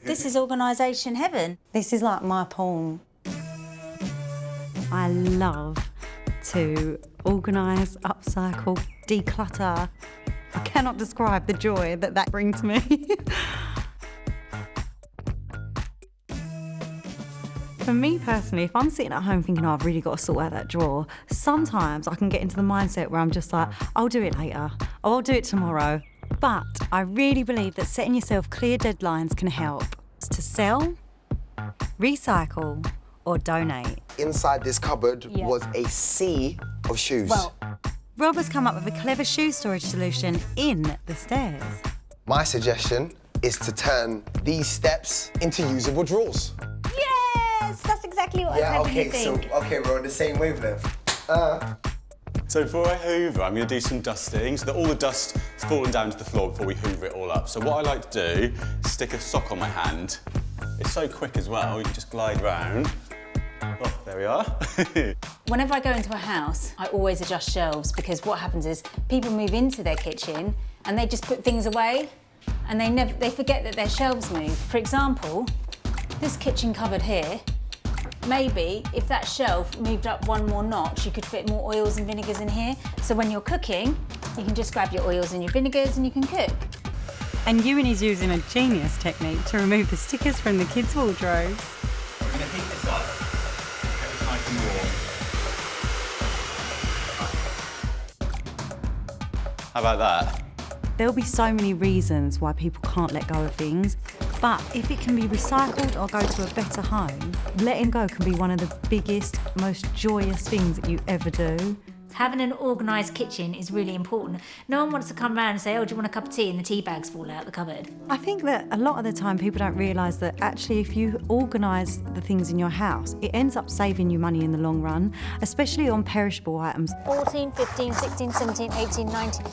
This is organisation heaven. This is like my porn. I love to organise, upcycle, declutter. I cannot describe the joy that that brings me. For me personally, if I'm sitting at home thinking, oh, I've really got to sort out that drawer, sometimes I can get into the mindset where I'm just like, I'll do it later, or I'll do it tomorrow. But I really believe that setting yourself clear deadlines can help to sell, recycle, or donate. Inside this cupboard was a sea of shoes. Well, Rob has come up with a clever shoe storage solution in the stairs. My suggestion is to turn these steps into usable drawers. Yes, that's exactly what I was hoping you'd think. Okay, we're on the same wavelength. So before I hoover, I'm going to do some dusting so that all the dust is falling down to the floor before we hoover it all up. So what I like to do is stick a sock on my hand. It's so quick as well, you can just glide round. Oh, there we are. Whenever I go into a house, I always adjust shelves because what happens is people move into their kitchen and they just put things away and they forget that their shelves move. For example, this kitchen cupboard here, maybe if that shelf moved up one more notch, you could fit more oils and vinegars in here. So when you're cooking, you can just grab your oils and your vinegars and you can cook. And Ewan is using a genius technique to remove the stickers from the kids' wardrobes. We're going to heat this up. Get this nice and warm. How about that? There'll be so many reasons why people can't let go of things, but if it can be recycled or go to a better home, letting go can be one of the biggest, most joyous things that you ever do. Having an organised kitchen is really important. No one wants to come around and say, oh, do you want a cup of tea? And the tea bags fall out the cupboard. I think that a lot of the time people don't realise that actually if you organise the things in your house, it ends up saving you money in the long run, especially on perishable items. 14, 15, 16, 17, 18, 19...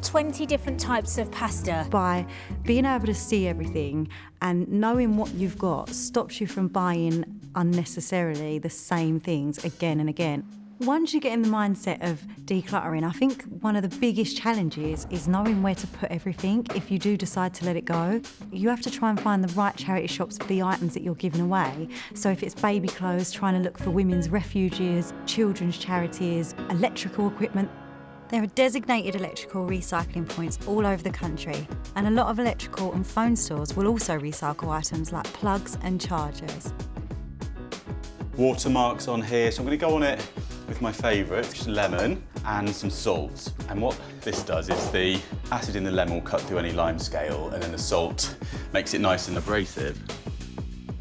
20 different types of pasta. By being able to see everything and knowing what you've got stops you from buying unnecessarily the same things again and again. Once you get in the mindset of decluttering, I think one of the biggest challenges is knowing where to put everything if you do decide to let it go. You have to try and find the right charity shops for the items that you're giving away. So if it's baby clothes, trying to look for women's refuges, children's charities, electrical equipment. There are designated electrical recycling points all over the country, and a lot of electrical and phone stores will also recycle items like plugs and chargers. Watermarks on here, so I'm going to go on it with my favourite, which is lemon and some salt. And what this does is the acid in the lemon will cut through any lime scale, and then the salt makes it nice and abrasive.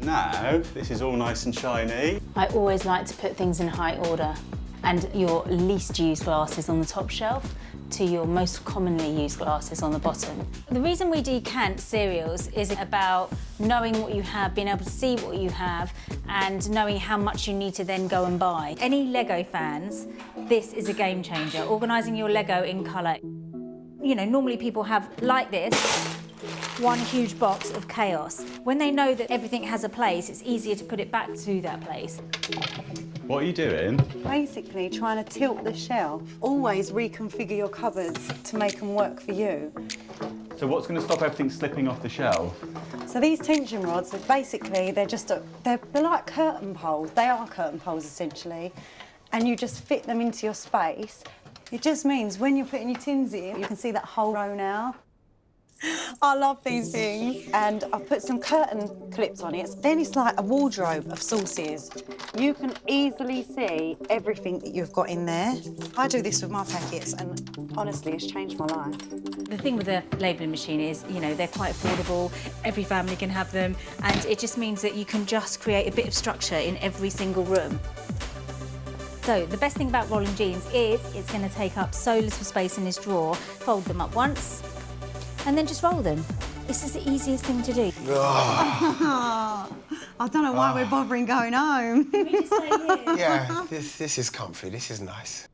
Now, this is all nice and shiny. I always like to put things in high order. And your least used glasses on the top shelf to your most commonly used glasses on the bottom. The reason we decant cereals is about knowing what you have, being able to see what you have, and knowing how much you need to then go and buy. Any Lego fans, this is a game changer. Organising your Lego in colour. You know, normally people have, like this, one huge box of chaos. When they know that everything has a place, it's easier to put it back to that place. What are you doing? Basically trying to tilt the shelf. Always reconfigure your cupboards to make them work for you. So what's going to stop everything slipping off the shelf? So these tension rods, they're like curtain poles. They are curtain poles essentially. And you just fit them into your space. It just means when you're putting your tins in, you can see that whole row now. I love these things. And I've put some curtain clips on it. Then it's like a wardrobe of sauces. You can easily see everything that you've got in there. I do this with my packets and honestly, it's changed my life. The thing with the labelling machine is, you know, they're quite affordable, every family can have them, and it just means that you can just create a bit of structure in every single room. So the best thing about rolling jeans is it's going to take up so little space in this drawer. Fold them up once, and then just roll them. This is the easiest thing to do. I don't know why we're bothering going home. Can we just stay here? Yeah, this is comfy, this is nice.